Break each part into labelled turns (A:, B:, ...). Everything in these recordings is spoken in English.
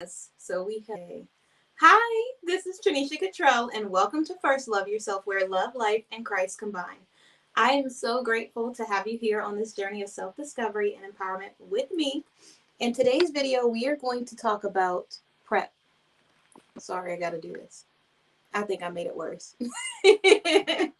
A: Yes, so we have. Hi, this is Trinesha Catrell, and welcome to First Love Yourself, where love, life, and Christ combine. I am so grateful to have you here on this journey of self discovery and empowerment with me. In today's video, we are going to talk about prep. Sorry, I got to do this. I think I made it worse. I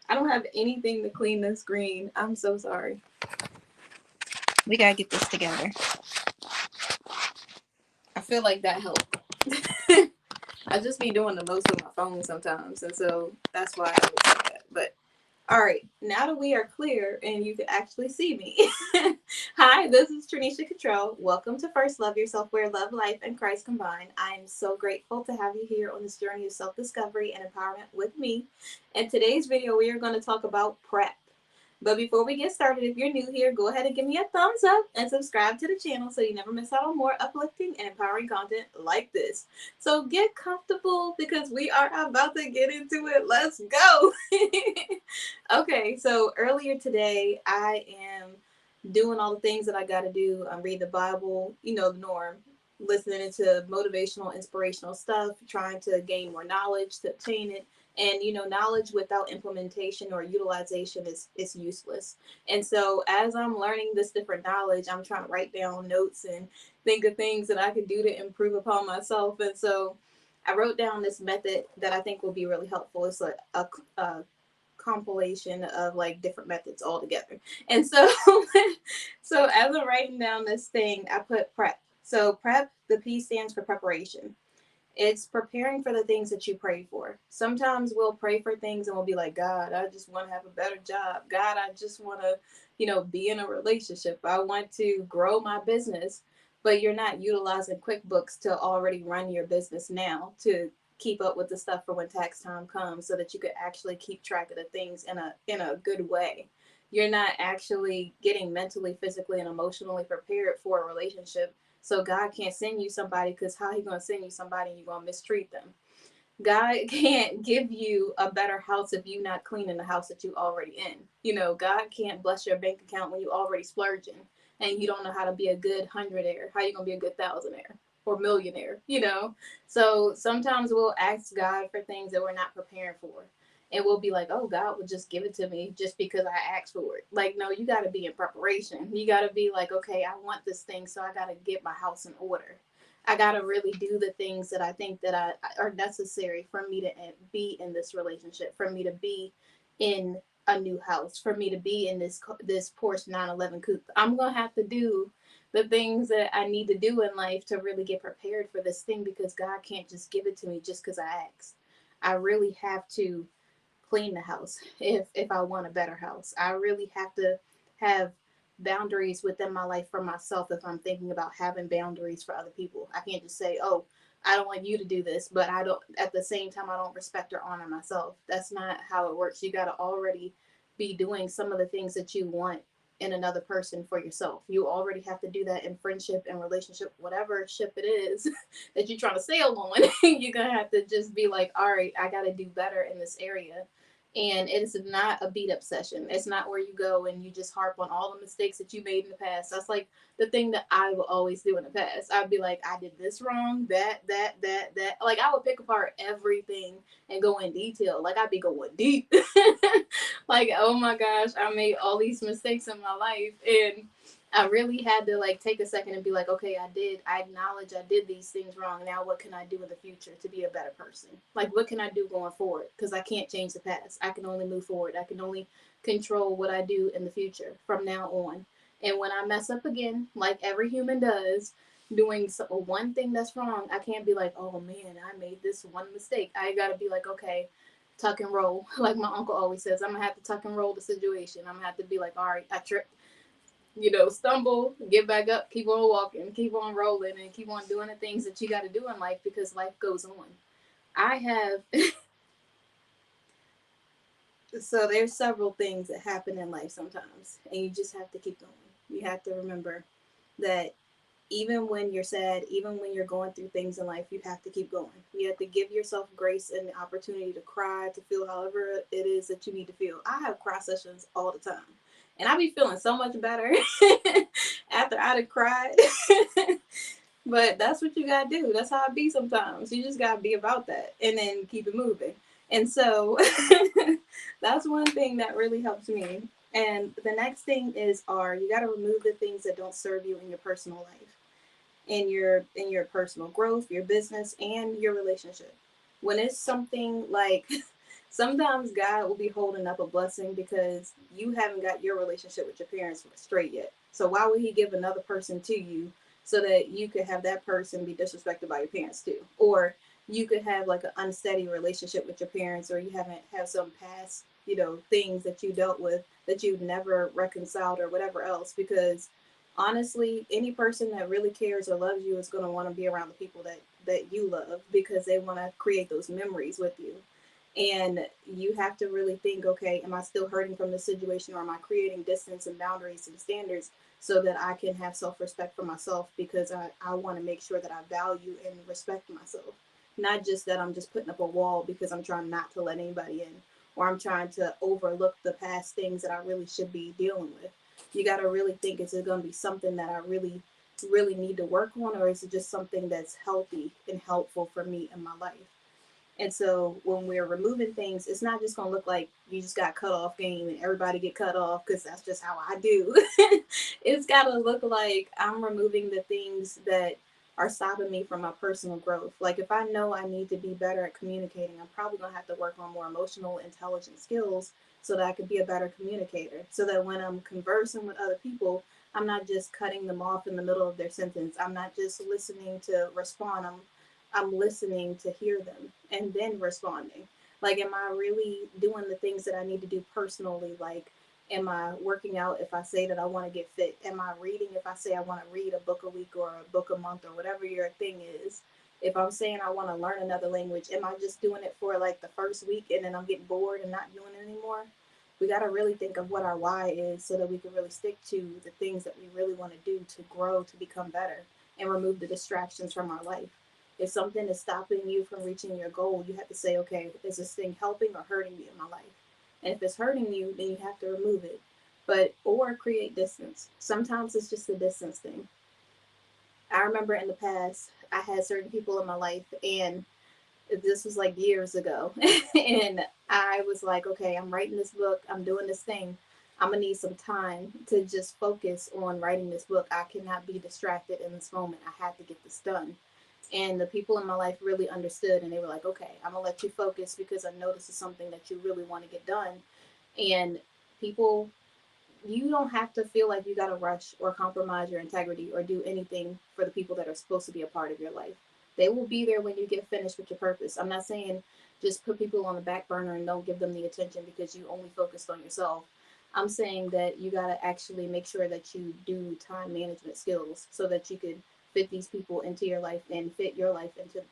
A: don't have anything to clean the screen. I'm so sorry. We got to get this together. I feel like that helped. I just be doing the most with my phone sometimes, and so that's why I would say that. But all right, now that we are clear and you can actually see me. Hi, this is Trinesha Catrell. Welcome to First Love Yourself, where love, life, and Christ combine. I am so grateful to have you here on this journey of self-discovery and empowerment with me. In today's video, we are going to talk about prep. But before we get started, if you're new here, go ahead and give me a thumbs up and subscribe to the channel so you never miss out on more uplifting and empowering content like this. So get comfortable because we are about to get into it. Let's go. Okay, so earlier today, I am doing all the things that I got to do. I'm reading the Bible, the norm, listening to motivational, inspirational stuff, trying to gain more knowledge to obtain it. And knowledge without implementation or utilization is useless. And so as I'm learning this different knowledge, I'm trying to write down notes and think of things that I could do to improve upon myself. And so I wrote down this method that I think will be really helpful. It's like a compilation of like different methods all together. And so so as I'm writing down this thing, I put prep. So prep, the P stands for preparation. It's preparing for the things that you pray for. Sometimes we'll pray for things and we'll be like, God, I just want to have a better job. God, I just want to, be in a relationship. I want to grow my business. But you're not utilizing QuickBooks to already run your business now to keep up with the stuff for when tax time comes so that you could actually keep track of the things in a good way. You're not actually getting mentally, physically, and emotionally prepared for a relationship, so God can't send you somebody because how he gonna send you somebody and you gonna mistreat them? God can't give you a better house if you not cleaning the house that you already in. God can't bless your bank account when you already splurging and you don't know how to be a good hundredaire. How you gonna be a good thousandaire or millionaire? So sometimes we'll ask God for things that we're not preparing for. And we'll be like, oh, God will just give it to me just because I asked for it. Like, no, you got to be in preparation. You got to be like, okay, I want this thing, so I got to get my house in order. I gotta really do the things that I think that are necessary for me to be in this relationship, for me to be in a new house, for me to be in this Porsche 911 coupe. I'm gonna have to do the things that I need to do in life to really get prepared for this thing because God can't just give it to me just because I asked. I really have to clean the house if I want a better house. I really have to have boundaries within my life for myself if I'm thinking about having boundaries for other people. I can't just say, "Oh, I don't want you to do this," but I don't at the same time I don't respect or honor myself. That's not how it works. You got to already be doing some of the things that you want in another person for yourself. You already have to do that in friendship and relationship, whatever ship it is that you're trying to sail on. You're going to have to just be like, all right, I got to do better in this area. And it's not a beat up session. It's not where you go and you just harp on all the mistakes that you made in the past. That's like the thing that I will always do in the past. I'd be like, I did this wrong, that. Like I would pick apart everything and go in detail. Like I'd be going deep. Like, oh my gosh, I made all these mistakes in my life. And I really had to like take a second and be like, okay, I acknowledge I did these things wrong. Now what can I do in the future to be a better person? Like what can I do going forward? Because I can't change the past. I can only move forward. I can only control what I do in the future from now on. And when I mess up again, like every human does, doing one thing that's wrong, I can't be like, oh man, I made this one mistake. I gotta be like, okay, tuck and roll. Like my uncle always says, I'm gonna have to tuck and roll the situation. I'm gonna have to be like, all right, I tripped, stumble, get back up, keep on walking, keep on rolling, and keep on doing the things that you got to do in life because life goes on. I have, so there's several things that happen in life sometimes, and you just have to keep going. You have to remember that even when you're sad, even when you're going through things in life, you have to keep going. You have to give yourself grace and the opportunity to cry, to feel however it is that you need to feel. I have cry sessions all the time. And I be feeling so much better after I'd have cried. But that's what you gotta do. That's how it be sometimes. You just gotta be about that and then keep it moving. And so that's one thing that really helps me. And the next thing is you gotta remove the things that don't serve you in your personal life, in your personal growth, your business, and your relationship. When it's something like sometimes God will be holding up a blessing because you haven't got your relationship with your parents straight yet. So why would he give another person to you so that you could have that person be disrespected by your parents too? Or you could have like an unsteady relationship with your parents, or you haven't have some past, things that you dealt with that you've never reconciled or whatever else, because honestly, any person that really cares or loves you is going to want to be around the people that you love, because they want to create those memories with you. And you have to really think, okay, am I still hurting from this situation, or am I creating distance and boundaries and standards so that I can have self-respect for myself, because I want to make sure that I value and respect myself, not just that I'm just putting up a wall because I'm trying not to let anybody in, or I'm trying to overlook the past things that I really should be dealing with. You got to really think, is it going to be something that I really really need to work on, or is it just something that's healthy and helpful for me in my life? And so when we're removing things, it's not just going to look like you just got cut off game and everybody get cut off, because that's just how I do. It's got to look like I'm removing the things that are stopping me from my personal growth. Like if I know I need to be better at communicating, I'm probably going to have to work on more emotional intelligence skills so that I could be a better communicator. So that when I'm conversing with other people, I'm not just cutting them off in the middle of their sentence. I'm not just listening to respond. I'm listening to hear them and then responding. Like, am I really doing the things that I need to do personally? Like, am I working out if I say that I want to get fit? Am I reading if I say I want to read a book a week or a book a month or whatever your thing is? If I'm saying I want to learn another language, am I just doing it for like the first week and then I'm getting bored and not doing it anymore? We got to really think of what our why is so that we can really stick to the things that we really want to do to grow, to become better, and remove the distractions from our life. If something is stopping you from reaching your goal, you have to say, okay, is this thing helping or hurting me in my life? And if it's hurting you, then you have to remove it. But, or create distance. Sometimes it's just a distance thing. I remember in the past, I had certain people in my life, and this was like years ago. And I was like, okay, I'm writing this book, I'm doing this thing. I'm gonna need some time to just focus on writing this book. I cannot be distracted in this moment. I have to get this done. And the people in my life really understood, and they were like, okay, I'm gonna let you focus because I know this is something that you really want to get done. And people, you don't have to feel like you got to rush or compromise your integrity or do anything for the people that are supposed to be a part of your life. They will be there when you get finished with your purpose. I'm not saying just put people on the back burner and don't give them the attention because you only focused on yourself. I'm saying that you got to actually make sure that you do time management skills so that you can fit these people into your life and fit your life into,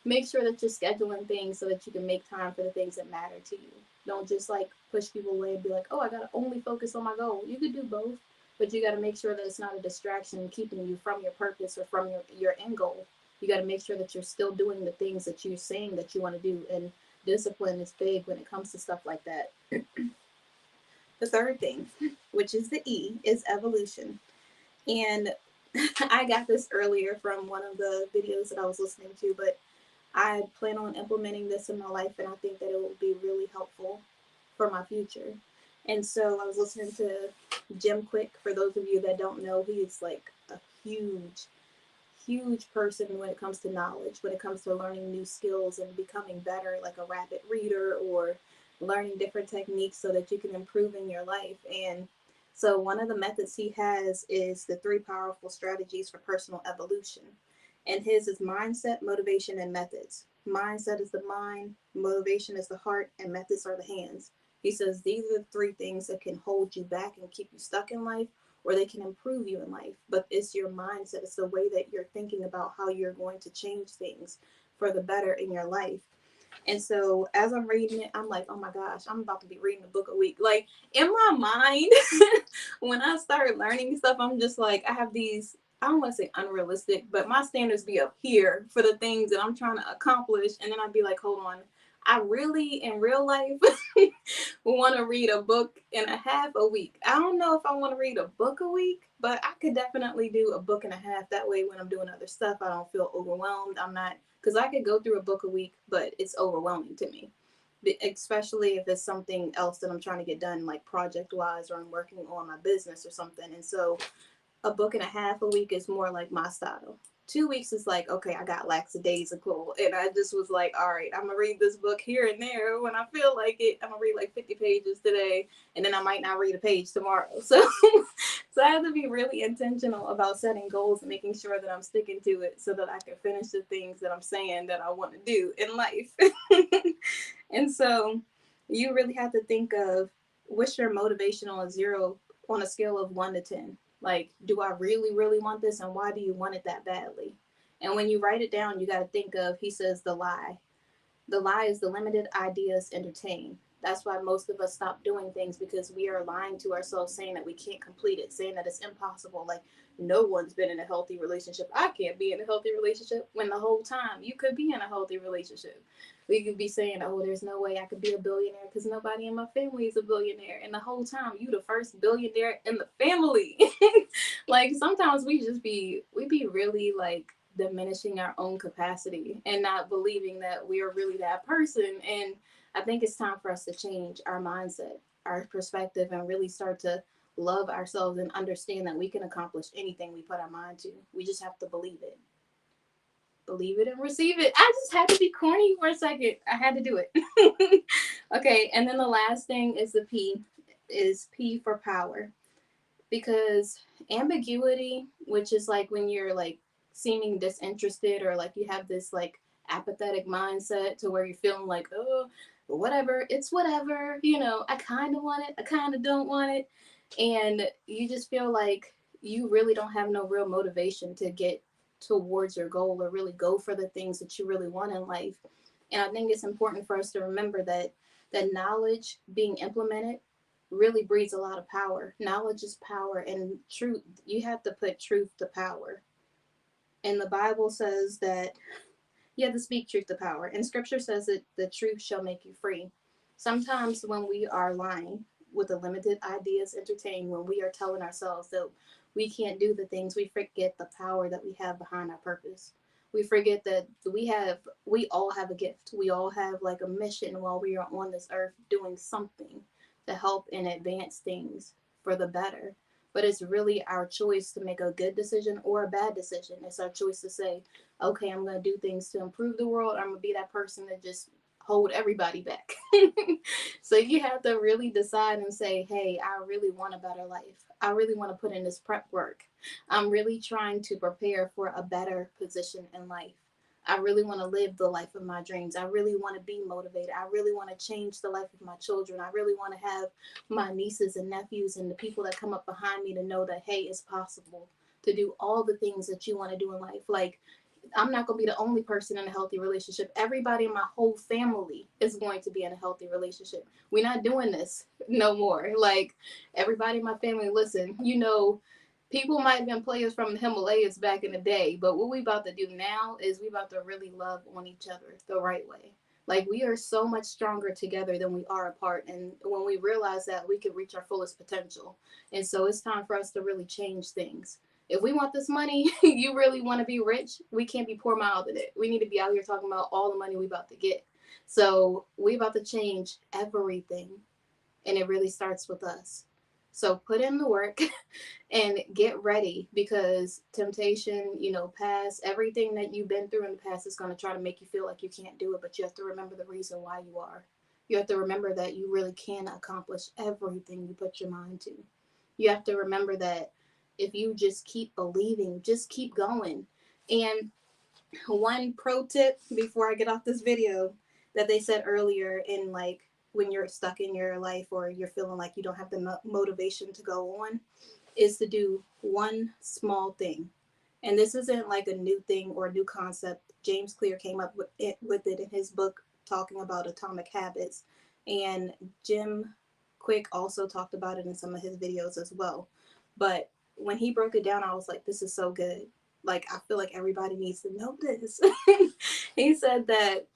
A: make sure that you're scheduling things so that you can make time for the things that matter to you. Don't just like push people away and be like, oh, I gotta only focus on my goal. You could do both, but you gotta make sure that it's not a distraction keeping you from your purpose or from your end goal. You gotta make sure that you're still doing the things that you're saying that you want to do. And discipline is big when it comes to stuff like that. The third thing, which is the E, is evolution. And I got this earlier from one of the videos that I was listening to, but I plan on implementing this in my life, and I think that it will be really helpful for my future. And so I was listening to Jim Quick. For those of you that don't know, he's like a huge, huge person when it comes to knowledge, when it comes to learning new skills and becoming better, like a rapid reader, or learning different techniques so that you can improve in your life. And so one of the methods he has is the 3 powerful strategies for personal evolution. And his is mindset, motivation, and methods. Mindset is the mind, motivation is the heart, and methods are the hands. He says these are the 3 things that can hold you back and keep you stuck in life, or they can improve you in life. But it's your mindset, it's the way that you're thinking about how you're going to change things for the better in your life. And so as I'm reading it, I'm like, oh my gosh, I'm about to be reading a book a week. Like in my mind, when I start learning stuff, I'm just like, I have these, I don't want to say unrealistic, but my standards be up here for the things that I'm trying to accomplish. And then I'd be like, hold on, I really, in real life, want to read a book and a half a week. I don't know if I want to read a book a week, but I could definitely do a book and a half. That way, when I'm doing other stuff, I don't feel overwhelmed. I'm not, because I could go through a book a week, but it's overwhelming to me, especially if it's something else that I'm trying to get done, like project wise, or I'm working on my business or something. And so a book and a half a week is more like my style. 2 weeks is like, okay, I got lackadaisical. And I just was like, all right, I'm going to read this book here and there when I feel like it. I'm going to read like 50 pages today, and then I might not read a page tomorrow. So, so I have to be really intentional about setting goals and making sure that I'm sticking to it so that I can finish the things that I'm saying that I want to do in life. And so you really have to think of what's your motivation on on a scale of 1 to 10. Like, do I really, really want this, and why do you want it that badly? And when you write it down, you got to think of, he says, the lie. The lie is the limited ideas entertained. That's why most of us stop doing things, because we are lying to ourselves, saying that we can't complete it, saying that it's impossible. Like, no one's been in a healthy relationship. I can't be in a healthy relationship, when the whole time you could be in a healthy relationship. We could be saying, oh, there's no way I could be a billionaire because nobody in my family is a billionaire. And the whole time, you the first billionaire in the family. Like, sometimes we be really like diminishing our own capacity and not believing that we are really that person. And I think it's time for us to change our mindset, our perspective, and really start to love ourselves and understand that we can accomplish anything we put our mind to. We just have to believe it. Believe it and receive it. I just had to be corny for a second. I had to do it. Okay, and then the last thing is the P, is P for power. Because ambiguity, which is like when you're like seeming disinterested, or like you have this like apathetic mindset to where you're feeling like, oh, whatever, it's whatever, I kind of want it, I kind of don't want it. And you just feel like you really don't have no real motivation to get towards your goal, or really go for the things that you really want in life. And I think it's important for us to remember that knowledge being implemented really breeds a lot of power. Knowledge is power, and truth, you have to put truth to power. And the Bible says that you have to speak truth to power. And scripture says that the truth shall make you free. Sometimes when we are lying, with the limited ideas entertained, when we are telling ourselves that we can't do the things, we forget the power that we have behind our purpose. We forget that we all have a gift. We all have like a mission while we are on this earth, doing something to help and advance things for the better. But it's really our choice to make a good decision or a bad decision. It's our choice to say, okay, I'm going to do things to improve the world. I'm going to be that person that just hold everybody back. So you have to really decide and say, hey, I really want a better life. I really want to put in this prep work. I'm really trying to prepare for a better position in life. I really want to live the life of my dreams. I really want to be motivated. I really want to change the life of my children. I really want to have my nieces and nephews and the people that come up behind me to know that, hey, it's possible to do all the things that you want to do in life. Like, I'm not going to be the only person in a healthy relationship. Everybody in my whole family is going to be in a healthy relationship. We're not doing this no more. Like, everybody in my family, listen, people might have been players from the Himalayas back in the day, but what we about to do now is we about to really love on each other the right way. Like, we are so much stronger together than we are apart. And when we realize that, we can reach our fullest potential. And so it's time for us to really change things. If we want this money, you really want to be rich, we can't be poor mouthed in it. We need to be out here talking about all the money we about to get. So we about to change everything. And it really starts with us. So put in the work and get ready, because temptation, past, everything that you've been through in the past is going to try to make you feel like you can't do it. But you have to remember the reason why you are. You have to remember that you really can accomplish everything you put your mind to. You have to remember that if you just keep believing, just keep going. And one pro tip before I get off this video that they said earlier, in like when you're stuck in your life or you're feeling like you don't have the motivation to go on, is to do one small thing. And this isn't like a new thing or a new concept. James Clear came up with it in his book talking about atomic habits. And Jim Quick also talked about it in some of his videos as well. But when he broke it down, I was like, this is so good. Like, I feel like everybody needs to know this. He said that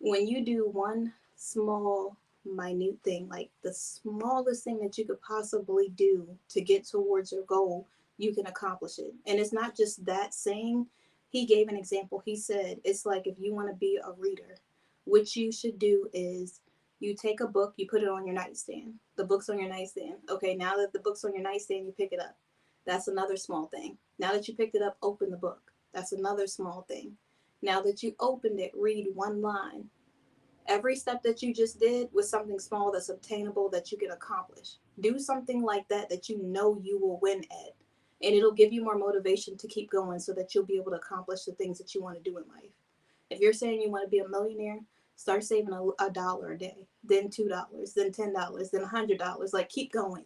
A: When you do one small, minute thing, like the smallest thing that you could possibly do to get towards your goal, you can accomplish it. And it's not just that saying. He gave an example. He said, it's like if you want to be a reader, what you should do is you take a book, you put it on your nightstand. The book's on your nightstand. Okay, now that the book's on your nightstand, you pick it up. That's another small thing. Now that you picked it up, open the book. That's another small thing. Now that you opened it, read one line. Every step that you just did was something small that's obtainable that you can accomplish. Do something like that that you know you will win at. And it'll give you more motivation to keep going so that you'll be able to accomplish the things that you want to do in life. If you're saying you want to be a millionaire, start saving a dollar a day, then $2, then $10, then $100. Like keep going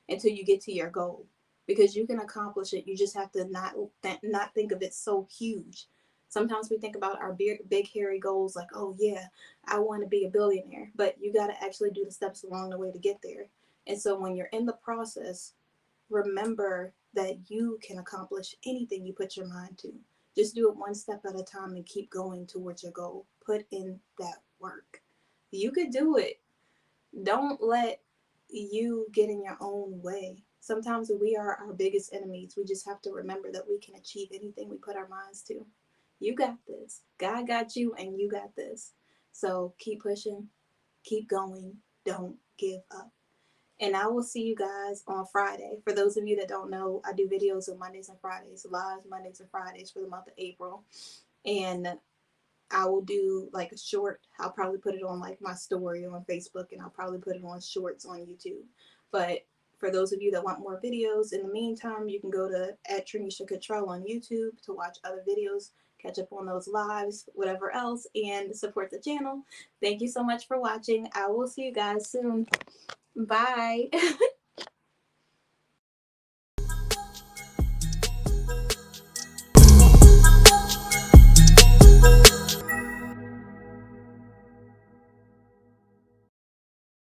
A: until you get to your goal because you can accomplish it. You just have to not think of it so huge. Sometimes we think about our big hairy goals like, oh yeah, I want to be a billionaire, but you got to actually do the steps along the way to get there. And so when you're in the process, remember that you can accomplish anything you put your mind to. Just do it one step at a time and keep going towards your goal. Put in that work. You could do it. Don't let you get in your own way. Sometimes we are our biggest enemies. We just have to remember that we can achieve anything we put our minds to. You got this. God got you, and you got this. So keep pushing, keep going. Don't give up. And I will see you guys on Friday. For those of you that don't know, I do videos on Mondays and Fridays, live Mondays and Fridays for the month of April. And I will do like a short. I'll probably put it on like my story on Facebook, and I'll probably put it on shorts on YouTube. But for those of you that want more videos, in the meantime, you can go to at Trinesha Catrell on YouTube to watch other videos, catch up on those lives, whatever else, and support the channel. Thank you so much for watching. I will see you guys soon. Bye.